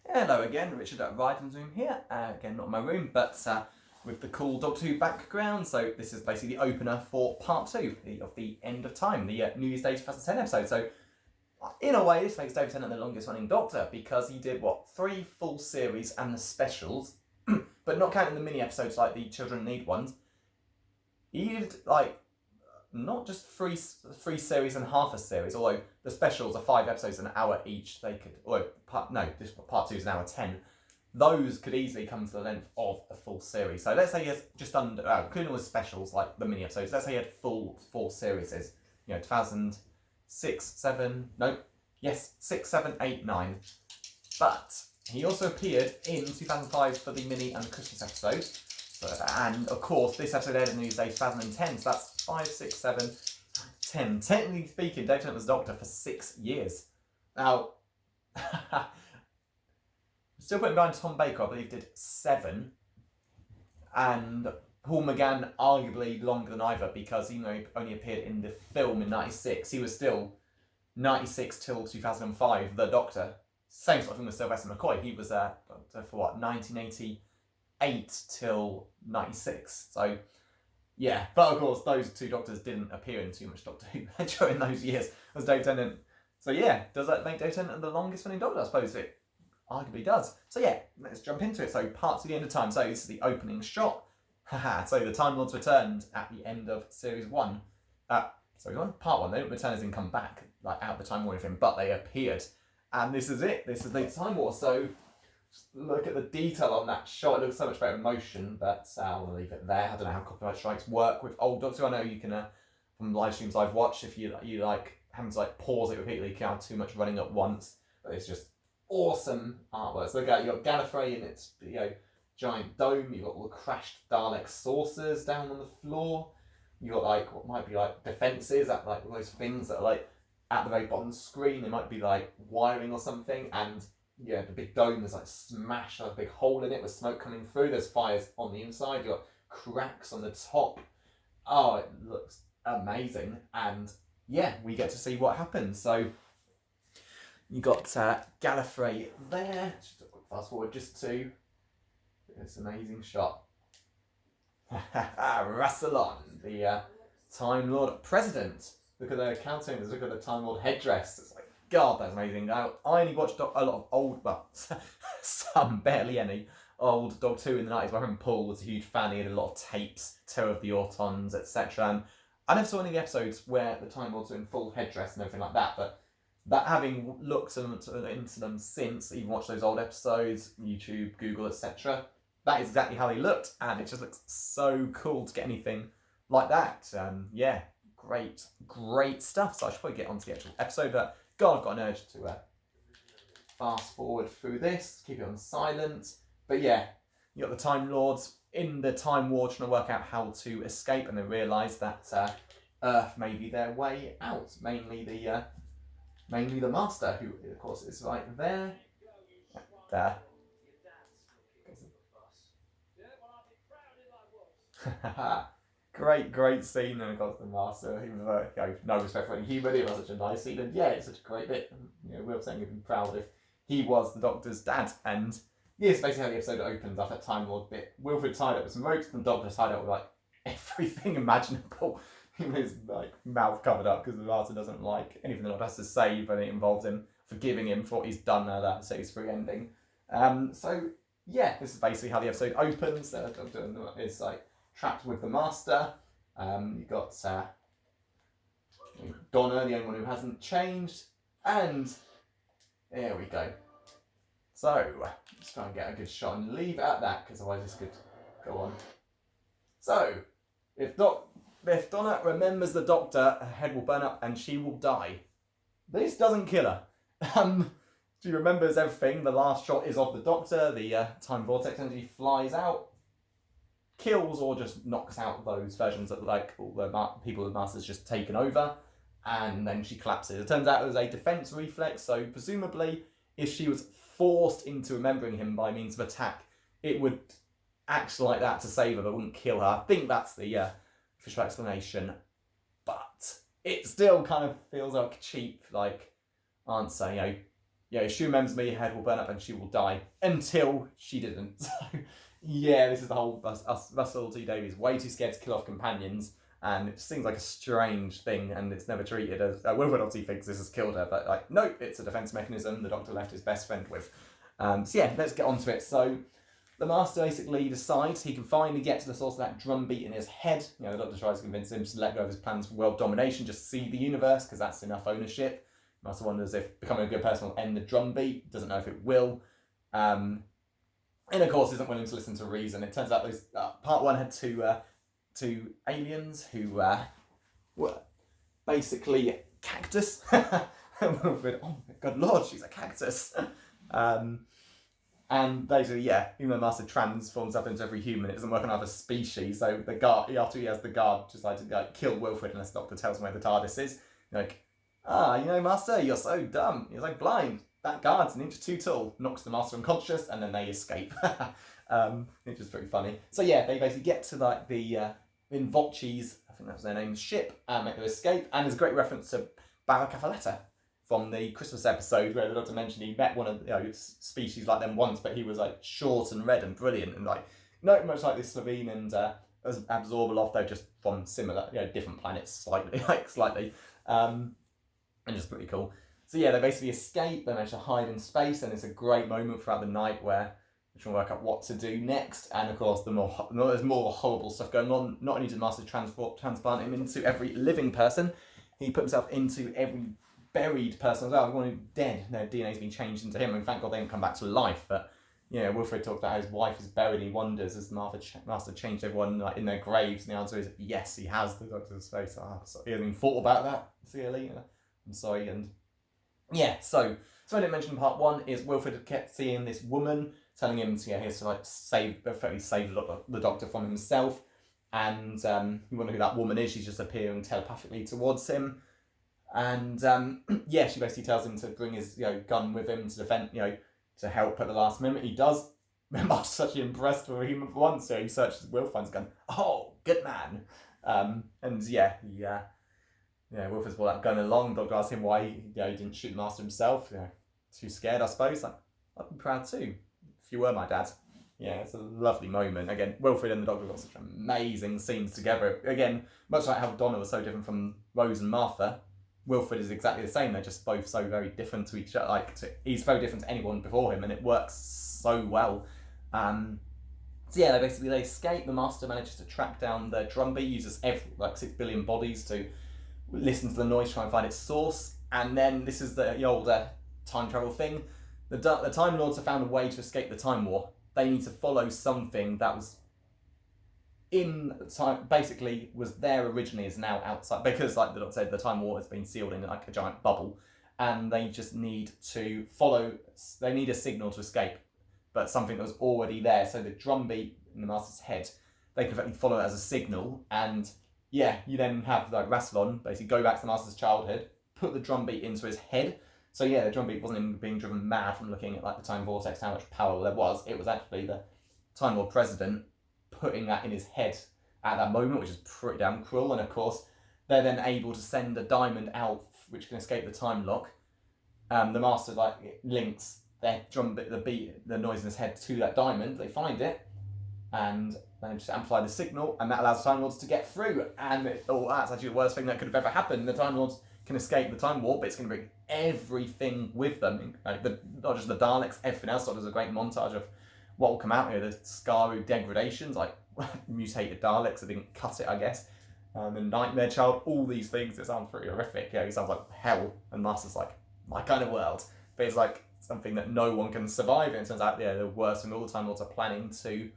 Hello again, Richard at Ryden's room here. Again, not my room, but with the cool Doctor Who background. So this is basically the opener for part 2 of the End of Time, the New Year's Day 2010 episode. So in a way, this makes David Tennant the longest running Doctor because he did, 3 full series and the specials, but not counting the mini episodes like the Children Need ones. He did, not just three series and half a series, although the specials are 5 episodes an hour each. They could, part 2 is an hour 10. Those could easily come to the length of a full series. So let's say he has just under, including all the specials like the mini episodes. Let's say he had full 4 series. 2006, 7, 6, 7, 8, 9. But he also appeared in 2005 for the mini and the Christmas episode. And of course, this episode aired in the New Year's Day 2010, so that's 5, 6, 7, 10. Technically speaking, David Tennant was Doctor for 6 years. Now, still putting behind Tom Baker, I believe, did 7. And Paul McGann, arguably longer than either, because even though he only appeared in the film in 96, he was still 96 till 2005, the Doctor. Same sort of thing with Sylvester McCoy. He was Doctor for 1988 till 96. So, yeah. But of course, those 2 Doctors didn't appear in too much Doctor Who during those years. Was David Tennant. So yeah, does that make David Tennant the longest running Doctor? I suppose it arguably does. So yeah, let's jump into it. So part to the End of Time. So this is the opening shot. So the Time Lords returned at the end of series 1. Part 1. They didn't return as in come back, like out of the Time War or anything, but they appeared. And this is it. This is the Time War. So just look at the detail on that shot. It looks so much better in motion, but I'll leave it there. I don't know how copyright strikes work with old Doctor Who. I know you can, from live streams I've watched, if you like having to pause it repeatedly, you can't have too much running at once. But it's just awesome artwork. So look at, you got Gallifrey in its giant dome. You got all the crashed Dalek saucers down on the floor. You got what might be defences at those things that are at the very bottom of the screen. They might be wiring or something, and the big dome is smashed, a big hole in it with smoke coming through. There's fires on the inside. You got cracks on the top. Oh, it looks amazing, and yeah, we get to see what happens. So you got Gallifrey there. Just a quick fast forward just to this amazing shot. Rassilon, the Time Lord President. Look at the countenance, look at the Time Lord headdress. It's God, that's amazing. Now, I only watched a lot of old, some, barely any, old Doctor Who in the 90s. My friend Paul was a huge fan. He had a lot of tapes, Terror of the Autons, etc. And I never saw any of the episodes where the Time Lords are in full headdress and everything like that, but that having looked into them since, even watched those old episodes, YouTube, Google, etc., that is exactly how they looked, and it just looks so cool to get anything like that. Yeah, great stuff. So I should probably get onto the actual episode, but God, I've got an urge to fast forward through this, keep it on silent. But yeah, you got the Time Lords in the Time War trying to work out how to escape, and they realise that Earth may be their way out. Mainly the Master, who of course is right there. There. Great scene, and of course the Master, he was no respect for any human, it was such a nice scene, and yeah, it's such a great bit. Will saying he'd be proud if he was the Doctor's dad, and yeah, it's basically how the episode opens up. That Time Lord bit. Wilfred tied up with some ropes, and the Doctor's tied up with everything imaginable. With his mouth covered up because the Master doesn't like anything the Doctor has to say, but it involves him forgiving him for what he's done now that series 3 ending. So yeah, this is basically how the episode opens. The Doctor is trapped with the Master. You've got Donna, the only one who hasn't changed, and there we go. So let's try and get a good shot and leave it at that, because otherwise this could go on. So if Donna remembers the Doctor, her head will burn up and she will die. This doesn't kill her. She remembers everything. The last shot is of the Doctor. The time vortex energy flies out, kills or just knocks out those versions that all the people the Master's just taken over, and then she collapses. It turns out it was a defense reflex, so presumably if she was forced into remembering him by means of attack, it would act like that to save her, but wouldn't kill her. I think that's the official explanation, but it still kind of feels like a cheap answer. if she remembers me, her head will burn up and she will die, until she didn't. So, yeah, this is the whole Russell T Davies, way too scared to kill off companions, and it seems like a strange thing, and it's never treated as, Wilfred obviously thinks this has killed her, but like, no, it's a defence mechanism the Doctor left his best friend with. So yeah, let's get on to it. So the Master basically decides he can finally get to the source of that drumbeat in his head. The Doctor tries to convince him to let go of his plans for world domination, just see the universe, because that's enough ownership. The Master wonders if becoming a good person will end the drumbeat, doesn't know if it will. And of course isn't willing to listen to reason. It turns out those part one had two aliens who were basically cactus. Wilfred, oh my god lord, she's a cactus. And basically, even though the Master transforms up into every human, it doesn't work on other species. So the guard, after he has the guard decide to kill Wilfred unless the Doctor tells him where the TARDIS is. Like, Master, you're so dumb. You're so blind. That guard's an inch too tall. Knocks the Master unconscious, and then they escape. Which is pretty funny. So yeah, they basically get to like the Invocchi's, I think that was their name, ship, and make their escape. And there's a great reference to Baracafaletta from the Christmas episode where the Doctor mentioned he met one of species like them once, but he was like short and red and brilliant, and like not much like this Slitheen and Absorbaloff. They're just from similar, different planets slightly, and just pretty cool. So yeah, they basically escape. They manage to hide in space, and it's a great moment throughout the night where they're trying to work out what to do next. And of course, there's more horrible stuff going on. Not only did Master transplant him into every living person, he put himself into every buried person as well. Everyone who's dead, their DNA's been changed into him, and thank God they didn't come back to life. But Wilfred talked about how his wife is buried, and he wonders, has the Master changed everyone in their graves? And the answer is yes, he has. The Doctor's face. He hasn't even thought about that, clearly. I'm sorry. And yeah, so I didn't mention in part one is Wilfred kept seeing this woman telling him he has to save the Doctor from himself, and you wonder who that woman is. She's just appearing telepathically towards him. And she basically tells him to bring his gun with him to defend, to help at the last minute. He does. Master's actually impressed with him for once, so he searches Wilfred's gun. Oh, good man. Wilfred's brought that gun along. Doctor asks him why he didn't shoot the Master himself. Too scared, I suppose. I'd be proud too, if you were my dad. Yeah, it's a lovely moment. Again, Wilfred and the Doctor got such amazing scenes together. Again, much like how Donna was so different from Rose and Martha, Wilfred is exactly the same. They're just both so very different to each other. He's very different to anyone before him, and it works so well. They escape. The Master manages to track down the drumbeat, uses 6 billion bodies to listen to the noise, try and find its source. And then this is the old time travel thing. The Time Lords have found a way to escape the Time War. They need to follow something that was in time, basically was there originally, is now outside, because like the Doctor said, the Time War has been sealed in like a giant bubble, and they just need to follow. They need a signal to escape, but something that was already there. So the drumbeat in the Master's head, they can effectively follow it as a signal, and you then have like Rassilon basically go back to the Master's childhood, put the drumbeat into his head. So the drumbeat wasn't even being driven mad from looking at like the time vortex, how much power there was. It was actually the Time Lord President putting that in his head at that moment, which is pretty damn cruel. And of course, they're then able to send a diamond out which can escape the time lock. The Master links their drum, the noise in his head to that diamond. They find it, and they just amplify the signal, and that allows the Time Lords to get through. And that's actually the worst thing that could have ever happened. The Time Lords can escape the Time Warp, but it's going to bring everything with them, not just the Daleks, everything else. So there's a great montage of what will come out here, the Skaru degradations, like mutated Daleks that didn't cut it, I guess. The Nightmare Child, all these things. It sounds pretty horrific. He sounds like hell, and Master's like, my kind of world. But it's like something that no one can survive, and it turns out the worst thing all the Time Lords are planning to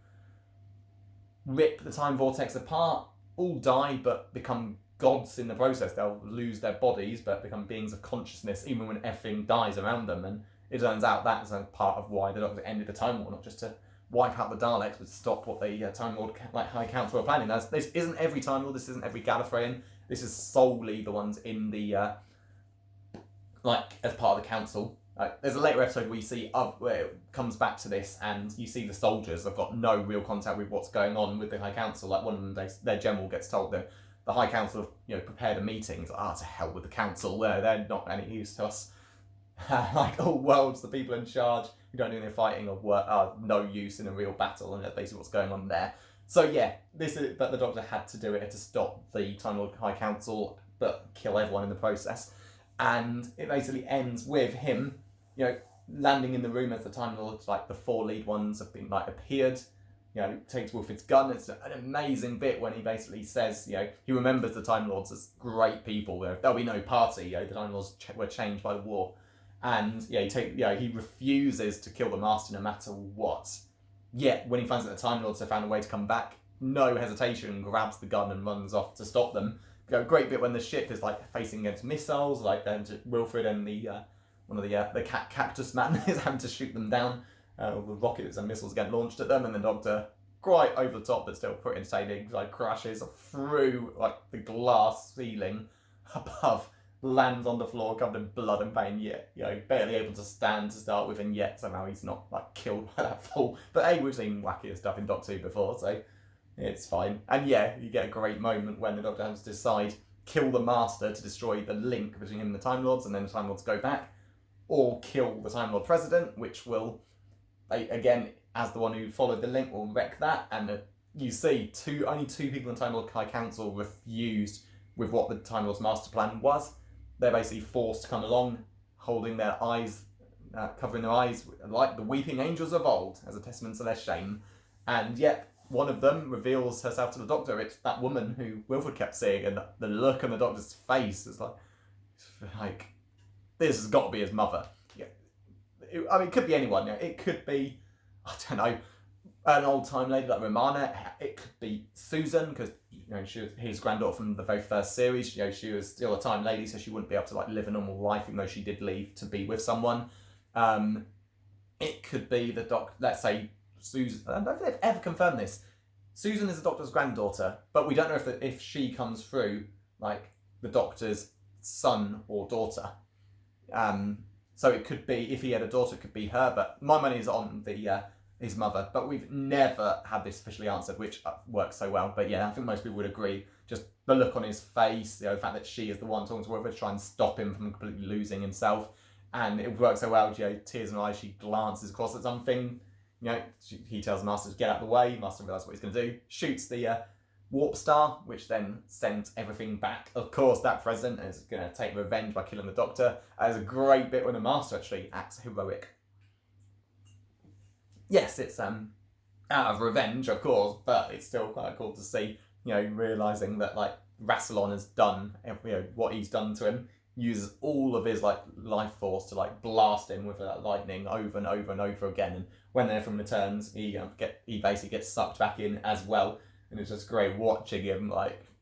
rip the time vortex apart, all die but become gods in the process. They'll lose their bodies but become beings of consciousness even when everything dies around them. And it turns out that's a part of why the Doctor ended the Time War, not just to wipe out the Daleks, but stop what the Time Lord High Council were planning. This isn't every Time Lord, this isn't every Gallifreyan, this is solely the ones in the as part of the council. There's a later episode where you see where it comes back to this, and you see the soldiers have got no real contact with what's going on with the High Council. Like one of them, their general gets told that the High Council have prepared a meeting. It's like, to hell with the council. They're not any use to us. Like, all worlds, the people in charge who don't do any fighting are no use in a real battle, and that's basically what's going on there. So yeah, but the Doctor had to do it to stop the Time Lord High Council, but kill everyone in the process. And it basically ends with him, landing in the room as the Time Lords, like the 4 lead ones have been appeared. Takes Wilfred's gun. It's an amazing bit when he basically says, he remembers the Time Lords as great people. There'll be no party. The Time Lords were changed by the war, and he refuses to kill the Master no matter what. Yet when he finds that the Time Lords have found a way to come back, no hesitation, grabs the gun and runs off to stop them. Great bit when the ship is facing against missiles, Wilfred and one of the cactus man is having to shoot them down. With rockets and missiles get launched at them, and the Doctor, quite over the top but still pretty entertaining, crashes through the glass ceiling above, lands on the floor covered in blood and pain, yet barely able to stand to start with, and yet somehow he's not killed by that fall. But hey, we've seen wackier stuff in Doctor Who before, so it's fine. And yeah, you get a great moment when the Doctor has to decide, kill the Master to destroy the link between him and the Time Lords, and then the Time Lords go back, or kill the Time Lord President, which will, again, as the one who followed the link, will wreck that. And you see only 2 people in Time Lord High Council refused with what the Time Lord's master plan was. They're basically forced to come along, holding their eyes, covering their eyes like the weeping angels of old, as a testament to their shame. And yet, one of them reveals herself to the Doctor. It's that woman who Wilfred kept seeing, and the look on the Doctor's face is like this has got to be his mother. It could be anyone. It could be, I don't know, an old-time lady like Romana. It could be Susan, because she was his granddaughter from the very first series. She was still a time lady, so she wouldn't be able to live a normal life, even though she did leave to be with someone. It could be the let's say Susan. I don't know if they've ever confirmed this. Susan is the Doctor's granddaughter, but we don't know if she comes through the Doctor's son or daughter. So it could be, if he had a daughter, it could be her, but my money is on his mother. But we've never had this officially answered, which works so well. But yeah, I think most people would agree. Just the look on his face, the fact that she is the one talking to Wilfred to try and stop him from completely losing himself. And it works so well, tears in her eyes, she glances across at something. He tells the Master to get out of the way. Master realises what he's going to do. Shoots the warp star, which then sends everything back. Of course, that president is going to take revenge by killing the Doctor. There's a great bit when the Master actually acts heroic. Yes, it's out of revenge, of course, but it's still quite cool to see, realising that Rassilon has done, what he's done to him, uses all of his life force to blast him with lightning over and over and over again. And when everyone returns, he basically gets sucked back in as well. And it's just great watching him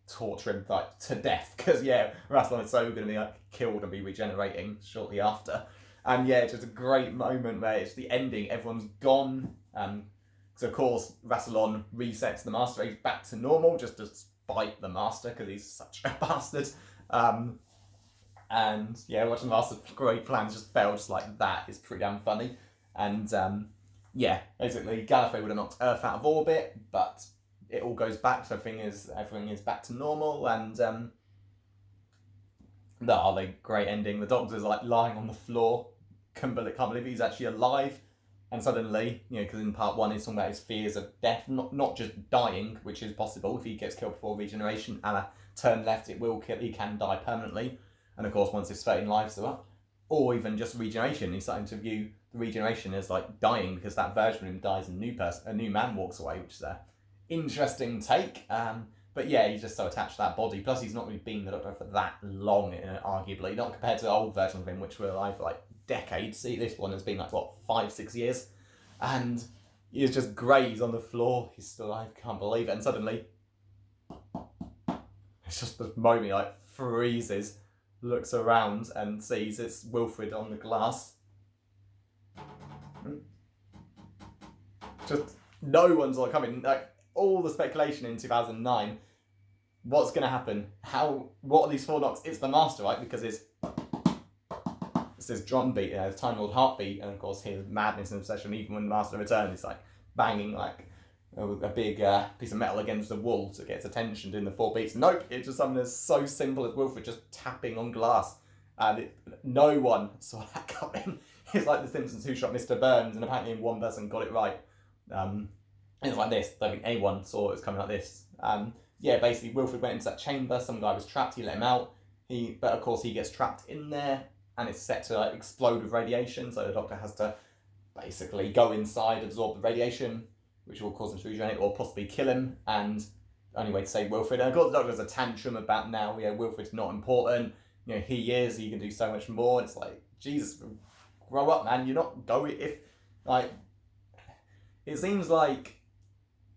torture him to death, because Rassilon is so going to be killed and be regenerating shortly after. And yeah, it's just a great moment where it's the ending. Everyone's gone. So of course Rassilon resets the Master. He's back to normal just to spite the Master because he's such a bastard. And yeah, watching the Master's great plans just fail just like that is pretty damn funny. And basically Gallifrey would have knocked Earth out of orbit, but it all goes back, so everything is back to normal. And the great ending. The Doctor's lying on the floor, can't believe he's actually alive. And suddenly, because in part 1 he's talking about his fears of death, not just dying, which is possible if he gets killed before regeneration, and a turn left, it will kill. He can die permanently, and of course once his 13 lives are up, or even just regeneration. He's starting to view the regeneration as dying, because that version of him dies and a new man walks away, which is a interesting take. But yeah, he's just so attached to that body. Plus, he's not really been the Doctor for that long, arguably. Not compared to the old versions of him, which were alive for decades. See, this one has been 5-6 years. And he's just grey. He's on the floor. He's still alive. Can't believe it. And suddenly, it's just the moment he freezes, looks around and sees it's Wilfred on the glass. Just no one's coming. All the speculation in 2009. What's going to happen? What are these 4 knocks? It's the Master, right? Because it's this drum beat, his Time Lord heartbeat, and of course his madness and obsession. Even when the Master returns, he's banging a big piece of metal against the wall to get its attention, doing the 4 beats. Nope, it's just something that's so simple as Wilfred just tapping on glass. and no one saw that coming. It's like The Simpsons, Who Shot Mr. Burns, and apparently one person got it right. It's like this. I don't think anyone saw it was coming like this. Yeah, basically Wilfred went into that chamber. Some guy was trapped. He let him out. But of course he gets trapped in there, and it's set to explode with radiation. So the Doctor has to basically go inside, absorb the radiation, which will cause him to regenerate or possibly kill him. And only way to save Wilfred. And of course the Doctor has a tantrum about now. Wilfred's not important. He is. He can do so much more. And it's like, Jesus, grow up, man. You're not going it seems like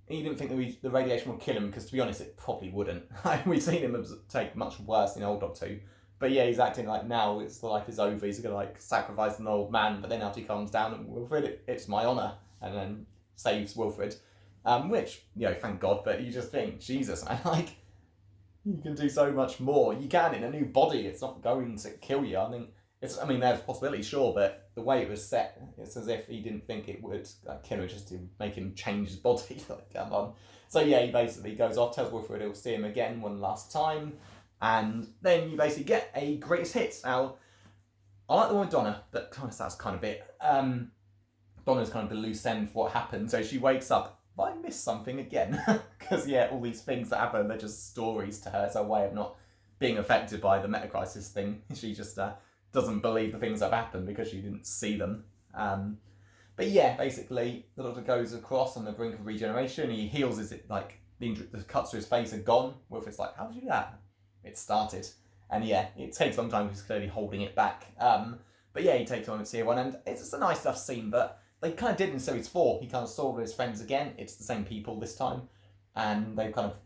he didn't think the radiation would kill him, because to be honest, it probably wouldn't. We've seen him take much worse in Old Doctor Who. But yeah, he's acting like now life is over. He's going to sacrifice an old man. But then after he calms down, and Wilfred, it's my honour. And then saves Wilfred. Which, thank God. But you just think, Jesus, man, you can do so much more. You can in a new body. It's not going to kill you. There's a possibility, sure, but the way it was set, it's as if he didn't think it would kill him, just to make him change his body. Come on. So yeah, he basically goes off, tells Wilfred he'll see him again one last time, and then you basically get a greatest hits. Now, I like the one with Donna, but that's kind of it. Donna's kind of the loose end for what happened. So she wakes up, but I missed something again, because all these things that happen, they're just stories to her. It's a way of not being affected by the metacrisis thing. She just doesn't believe the things that have happened because she didn't see them. But yeah, basically, the Doctor goes across on the brink of regeneration. He heals the cuts to his face are gone. Wilfred's like, how did you do that? It started. And yeah, it takes some time. He's clearly holding it back. But yeah, he takes on to see everyone, and it's just a nice enough scene. But they kind of did in series 4. He kind of saw his friends again. It's the same people this time, and they've kind of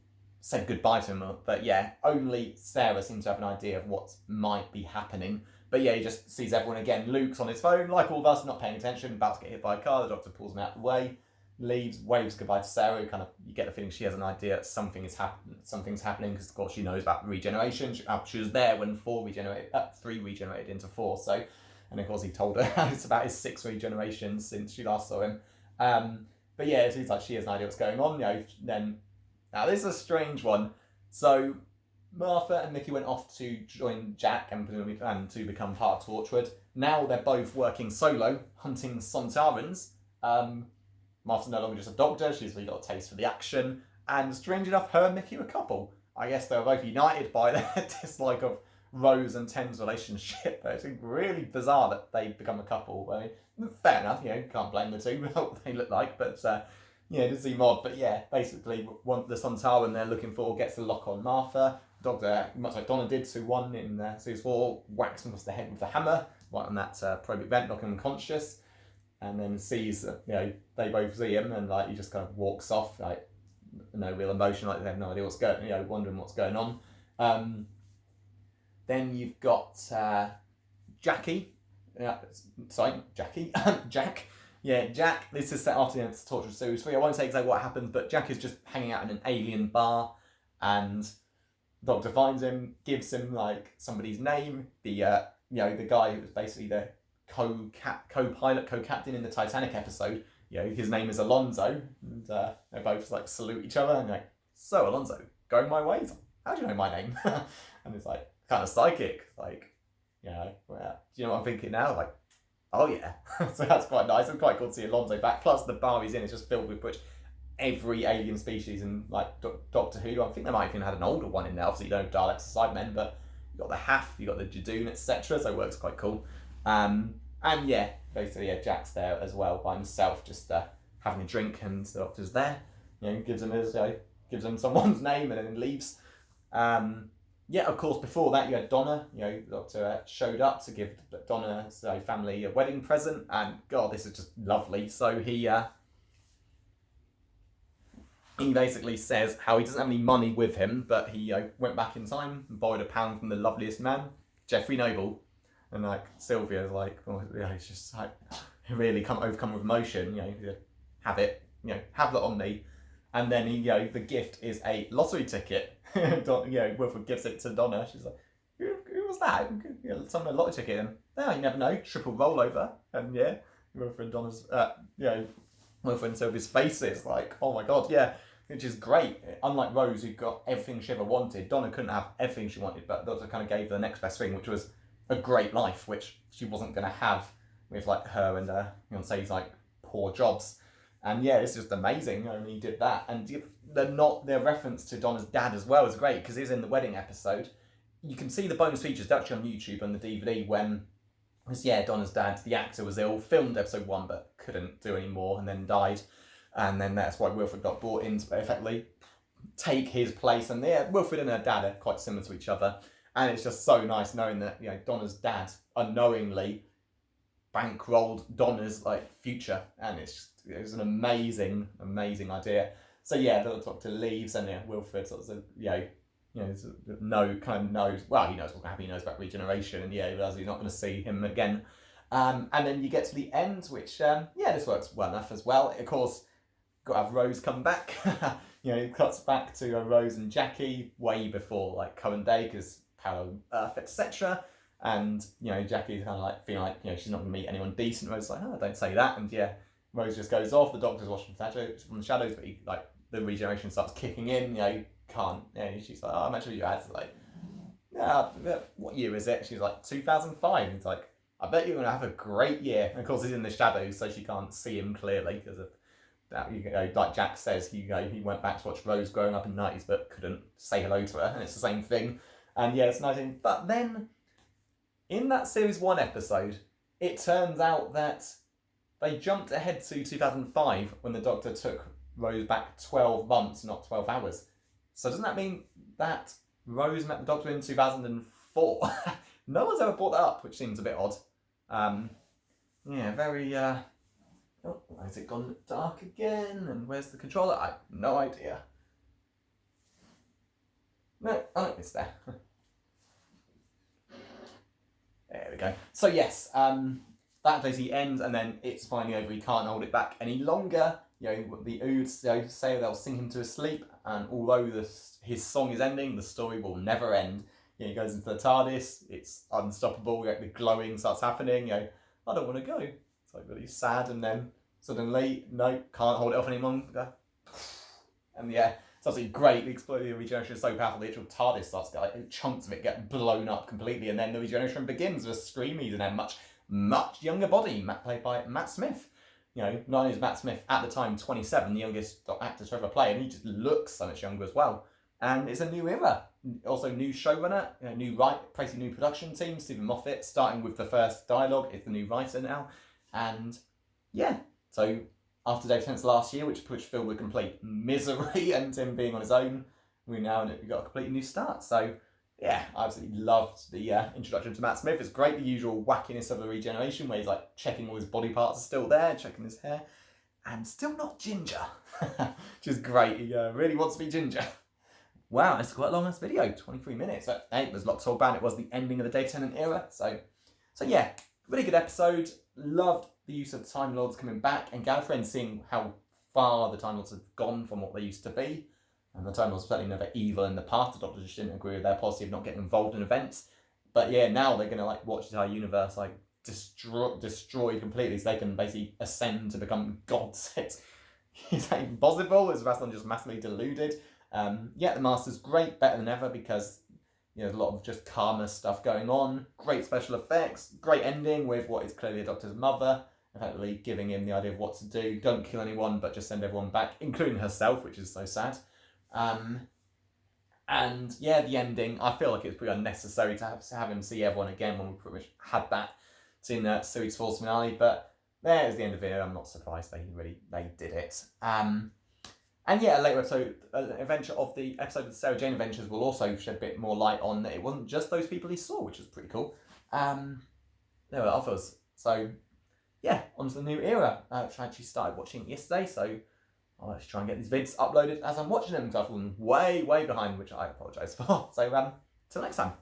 said goodbye to him. But yeah, only Sarah seems to have an idea of what might be happening. But yeah, he just sees everyone again. Luke's on his phone, like all of us, not paying attention, about to get hit by a car. The Doctor pulls him out of the way, leaves, waves goodbye to Sarah. You get the feeling she has an idea that something's happening, because of course she knows about regeneration. She was there when 3 regenerated into 4. So, and of course he told her it's about his 6 regenerations since she last saw him. But yeah, it seems like she has an idea what's going on. Then now this is a strange one. So Martha and Mickey went off to join Jack and to become part of Torchwood. Now they're both working solo, hunting Sontarans. Martha's no longer just a doctor, she's really got a taste for the action. And strange enough, her and Mickey are a couple. I guess they were both united by their dislike of Rose and Ten's relationship. It's really bizarre that they become a couple. Fair enough, can't blame the two, what they look like, but it does seem odd. But yeah, basically, the Sontaran they're looking for gets the lock on Martha. Doctor, much like Donna did, Sue 1 in series 4, whacks him across the head with a hammer, right on that probe vent, knocking him unconscious, and then sees, they both see him, and he just kind of walks off, no real emotion, they have no idea what's going, wondering what's going on. Then you've got Jackie, Jack. Yeah, Jack. This is set after the Torchwood series 3. I won't say exactly what happens, but Jack is just hanging out in an alien bar, and Doctor finds him, gives him somebody's name, the guy who was basically the co-pilot, co-captain in the Titanic episode. His name is Alonzo, and they both salute each other and so Alonzo, going my ways. How do you know my name? And it's kind of psychic, well, do you know what I'm thinking now? Oh yeah. So that's quite nice. It's quite cool to see Alonzo back. Plus the bar he's in is just filled with every alien species in Doctor Who. I think they might have even had an older one in there. Obviously you don't have Daleks or Cybermen, but you've got the Hath, you've got the Jadoon, etc. So it works quite cool. And yeah, basically Jack's there as well by himself, just having a drink, and the Doctor's there. Gives him someone's name and then leaves. Yeah, of course, before that you had Donna. The Doctor showed up to give Donna's family a wedding present, and God, this is just lovely. So he basically says how he doesn't have any money with him, but he went back in time and borrowed £1 from the loveliest man, Geoffrey Noble. And Sylvia's he's just really overcome with emotion. Have it, have that on me. And then the gift is a lottery ticket. Wilfred gives it to Donna. She's like, who was that? Someone a lottery ticket. And you never know. Triple rollover. And yeah, Wilfred and Donna's, Wilfred and Sylvia's faces oh my God, yeah. Which is great. Unlike Rose, who got everything she ever wanted, Donna couldn't have everything she wanted, but the Doctor kind of gave her the next best thing, which was a great life, which she wasn't going to have with like her and Beyonce's like poor jobs. And yeah, it's just amazing. I mean, he did that, and the reference to Donna's dad as well is great because he was in the wedding episode. You can see the bonus features actually on YouTube and the DVD when, Donna's dad, the actor, was ill, filmed episode 1 but couldn't do any more and then died, and then that's why Wilfred got brought in to effectively take his place. And yeah, Wilfred and her dad are quite similar to each other, and it's just so nice knowing that Donna's dad unknowingly bankrolled Donna's like future, and it was an amazing idea. So yeah, the Doctor leaves, and Wilfred sort of knows well, he knows what's going to happen, he knows about regeneration, and he realises he's not going to see him again. And then you get to the end, which this works well enough as well. Of course, got to have Rose come back. It cuts back to Rose and Jackie way before like current day, because parallel Earth, etc. And Jackie's kind of like feeling like she's not going to meet anyone decent. Rose's like, oh, don't say that. And Rose just goes off. The Doctor's watching from the shadows, but the regeneration starts kicking in. Can't. She's like, oh, I'm actually your dad's like, yeah, what year is it? She's like 2005. And he's like, I bet you're going to have a great year. And of course, he's in the shadows, so she can't see him clearly because of that. Like Jack says, he went back to watch Rose growing up in the 90s, but couldn't say hello to her, and it's the same thing. And it's nice. But then, in that Series 1 episode, it turns out that they jumped ahead to 2005 when the Doctor took Rose back 12 months, not 12 hours. So doesn't that mean that Rose met the Doctor in 2004? No one's ever brought that up, which seems a bit odd. Very... Oh, has it gone dark again? And where's the controller? I have no idea. No, it's there. There we go. So yes, that basically ends, and then it's finally over. He can't hold it back any longer. The Oods say they'll sing him to his sleep, and although his song is ending, the story will never end. He goes into the TARDIS. It's unstoppable. The glowing starts happening. I don't want to go. It's like really sad, and then suddenly, no, can't hold it off any longer. And it's absolutely great. The exploding regeneration is so powerful. The actual TARDIS starts to chunks of it get blown up completely, and then the regeneration begins with Screamies and a much younger body, played by Matt Smith. Not only is Matt Smith at the time 27, the youngest actor to ever play, and he just looks so much younger as well. And it's a new era. Also, new showrunner, basically new production team. Stephen Moffat, starting with the first dialogue, is the new writer now. And so after Dave Tennant's last year, which filled with complete misery and him being on his own, we've got a completely new start. So I absolutely loved the introduction to Matt Smith. It's great, the usual wackiness of the regeneration, where he's like checking all his body parts are still there, checking his hair, and still not ginger, which is great. He really wants to be ginger. Wow, it's quite a long video, 23 minutes. But hey, there's lots to talk about. It was the ending of the Dave Tennant era, so really good episode. Loved the use of the Time Lords coming back, and Gallifrey, seeing how far the Time Lords have gone from what they used to be. And the Time Lords were certainly never evil in the past. The Doctor just didn't agree with their policy of not getting involved in events. But now they're going to watch the entire universe destroyed completely, so they can basically ascend to become gods. Is that even possible? Is Rassilon just massively deluded? The Master's great, better than ever, because there's a lot of just karma stuff going on. Great special effects, great ending with what is clearly the Doctor's mother, effectively giving him the idea of what to do. Don't kill anyone, but just send everyone back, including herself, which is so sad. The ending, I feel like it's pretty unnecessary to have him see everyone again when we pretty much had that in Series 4's finale, but there's the end of it. I'm not surprised they did it. A later episode, adventure of the episode of the Sarah Jane Adventures will also shed a bit more light on that it wasn't just those people he saw, which is pretty cool. There were others. So, on to the new era. Which I actually started watching yesterday, so I'll actually try and get these vids uploaded as I'm watching them, because I've fallen way behind, which I apologise for. So, till next time.